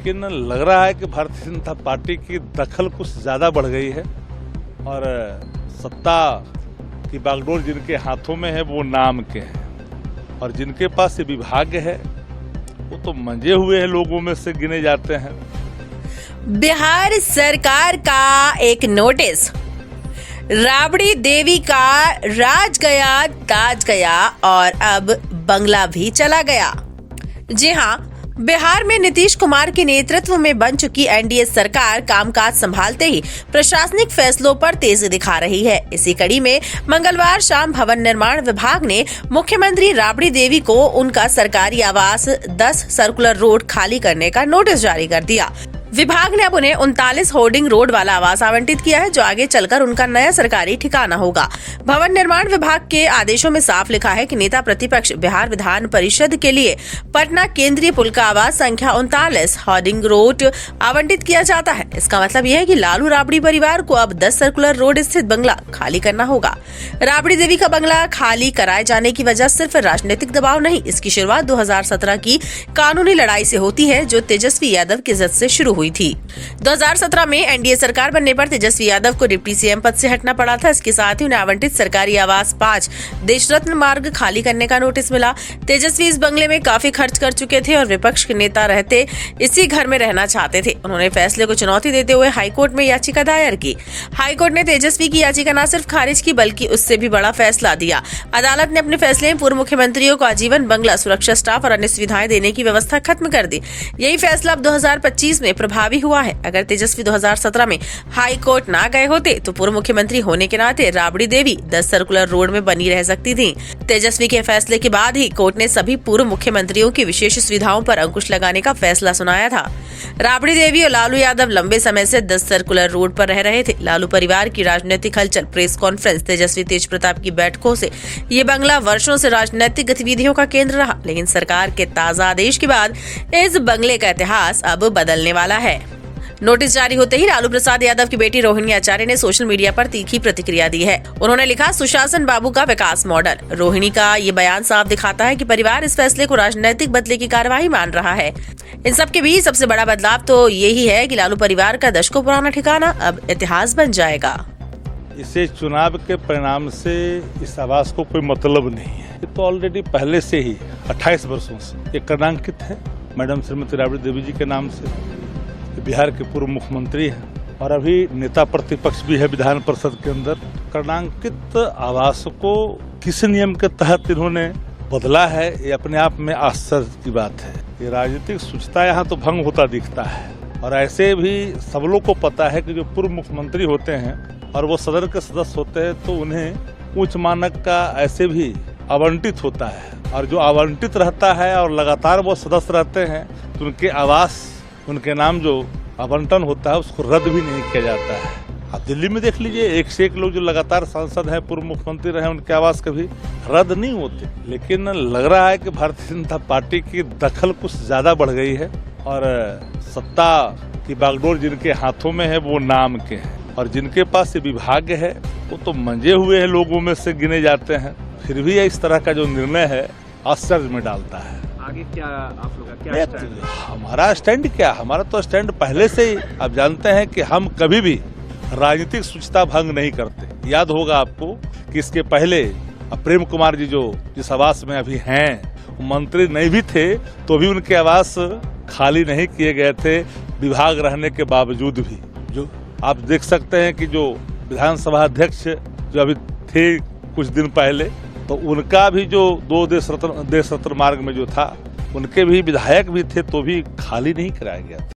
लेकिन लग रहा है कि भारतीय जनता पार्टी की दखल कुछ ज़्यादा बढ़ गई है और सत्ता की बागडोर जिनके हाथों में है वो नाम के हैं और जिनके पास ये विभाग है वो तो मंजे हुए हैं लोगों में से गिने जाते हैं। बिहार सरकार का एक नोटिस, राबड़ी देवी का राज गया ताज गया और अब बंगला भी चला गया। जी हां, बिहार में नीतीश कुमार के नेतृत्व में बन चुकी एनडीए सरकार कामकाज संभालते ही प्रशासनिक फैसलों पर तेजी दिखा रही है। इसी कड़ी में मंगलवार शाम भवन निर्माण विभाग ने मुख्यमंत्री राबड़ी देवी को उनका सरकारी आवास 10 सर्कुलर रोड खाली करने का नोटिस जारी कर दिया। विभाग ने अब उन्हें 39 होर्डिंग रोड वाला आवास आवंटित किया है, जो आगे चलकर उनका नया सरकारी ठिकाना होगा। भवन निर्माण विभाग के आदेशों में साफ लिखा है कि नेता प्रतिपक्ष बिहार विधान परिषद के लिए पटना केंद्रीय पुल का आवास संख्या 39 होर्डिंग रोड आवंटित किया जाता है। इसका मतलब यह है कि लालू राबड़ी परिवार को अब 10 सर्कुलर रोड स्थित बंगला खाली करना होगा। राबड़ी देवी का बंगला खाली कराए जाने की वजह सिर्फ राजनीतिक दबाव नहीं, इसकी शुरुआत 2017 की कानूनी लड़ाई से होती है, जो तेजस्वी यादव की इज्जत से शुरू हुई थी। 2017 में एनडीए सरकार बनने पर तेजस्वी यादव को डिप्टी सीएम पद से हटना पड़ा था। इसके साथ ही उन्हें आवंटित सरकारी आवास 5 देशरत्न मार्ग खाली करने का नोटिस मिला। तेजस्वी इस बंगले में काफी खर्च कर चुके थे और विपक्ष के नेता रहते इसी घर में रहना चाहते थे। उन्होंने फैसले को चुनौती देते हुए हाईकोर्ट में याचिका दायर की। हाईकोर्ट ने तेजस्वी की याचिका न सिर्फ खारिज की बल्कि उससे भी बड़ा फैसला दिया। अदालत ने अपने फैसले में पूर्व मुख्यमंत्रियों को आजीवन बंगला, सुरक्षा स्टाफ और अन्य सुविधाएं देने की व्यवस्था खत्म कर दी। यही फैसला अब 2025 में प्रभावी हुआ है। अगर तेजस्वी 2017 में हाई कोर्ट ना गए होते तो पूर्व मुख्यमंत्री होने के नाते राबड़ी देवी 10 सर्कुलर रोड में बनी रह सकती थी। तेजस्वी के फैसले के बाद ही कोर्ट ने सभी पूर्व मुख्यमंत्रियों की विशेष सुविधाओं पर अंकुश लगाने का फैसला सुनाया था। राबड़ी देवी और लालू यादव लंबे समय से 10 सर्कुलर रोड पर रह रहे थे। लालू परिवार की राजनीतिक हलचल, प्रेस कॉन्फ्रेंस, तेजस्वी तेज प्रताप की बैठकों से ये बंगला वर्षों से राजनीतिक गतिविधियों का केंद्र रहा। लेकिन सरकार के ताजा आदेश के बाद इस बंगले का इतिहास अब बदलने वाला है। नोटिस जारी होते ही लालू प्रसाद यादव की बेटी रोहिणी आचार्य ने सोशल मीडिया पर तीखी प्रतिक्रिया दी है। उन्होंने लिखा, सुशासन बाबू का विकास मॉडल। रोहिणी का ये बयान साफ दिखाता है कि परिवार इस फैसले को राजनीतिक बदले की कार्रवाई मान रहा है। इन सब के बीच सबसे बड़ा बदलाव तो यही है कि लालू परिवार का दशकों पुराना ठिकाना अब इतिहास बन जाएगा। इसे चुनाव के परिणाम से इस आवास को कोई मतलब नहीं है। ये तो ऑलरेडी पहले से ही 28 वर्षों से ये क्रमांकित है मैडम श्रीमती राबड़ी देवी जी के नाम से। बिहार के पूर्व मुख्यमंत्री हैं और अभी नेता प्रतिपक्ष भी है विधान परिषद के अंदर। क्रमांकित आवास को किस नियम के तहत इन्होंने बदला है, ये अपने आप में आश्चर्य की बात है। ये राजनीतिक शुचिता यहाँ तो भंग होता दिखता है। और ऐसे भी सब लोग को पता है कि जो पूर्व मुख्यमंत्री होते हैं और वो सदन के सदस्य होते हैं तो उन्हें उच्च मानक का ऐसे भी आवंटित होता है। और जो आवंटित रहता है और लगातार वो सदस्य रहते हैं तो उनके आवास, उनके नाम जो आवंटन होता है उसको रद्द भी नहीं किया जाता है। आप दिल्ली में देख लीजिए, एक से एक लोग जो लगातार सांसद हैं, पूर्व मुख्यमंत्री रहे, उनके आवास कभी रद्द नहीं होते। लेकिन लग रहा है कि भारतीय जनता पार्टी की दखल कुछ ज्यादा बढ़ गई है और सत्ता की बागडोर जिनके हाथों में है वो नाम के हैं और जिनके पास ये विभाग है वो तो मंजे हुए हैं लोगों में से गिने जाते हैं। फिर भी इस तरह का जो निर्णय है आश्चर्य में डालता है। आगे क्या आप लोग का क्या स्टैंड है? हमारा स्टैंड क्या, हमारा तो स्टैंड पहले से ही आप जानते हैं कि हम कभी भी राजनीतिक शुचिता भंग नहीं करते। याद होगा आपको कि इसके पहले प्रेम कुमार जी जो जिस आवास में अभी हैं, मंत्री नहीं भी थे तो भी उनके आवास खाली नहीं किए गए थे विभाग रहने के बावजूद भी। जो आप देख सकते हैं कि जो विधानसभा अध्यक्ष जो अभी थे कुछ दिन पहले, तो उनका भी जो 2 देश रत्न मार्ग में जो था, उनके भी विधायक भी थे तो भी खाली नहीं कराया गया।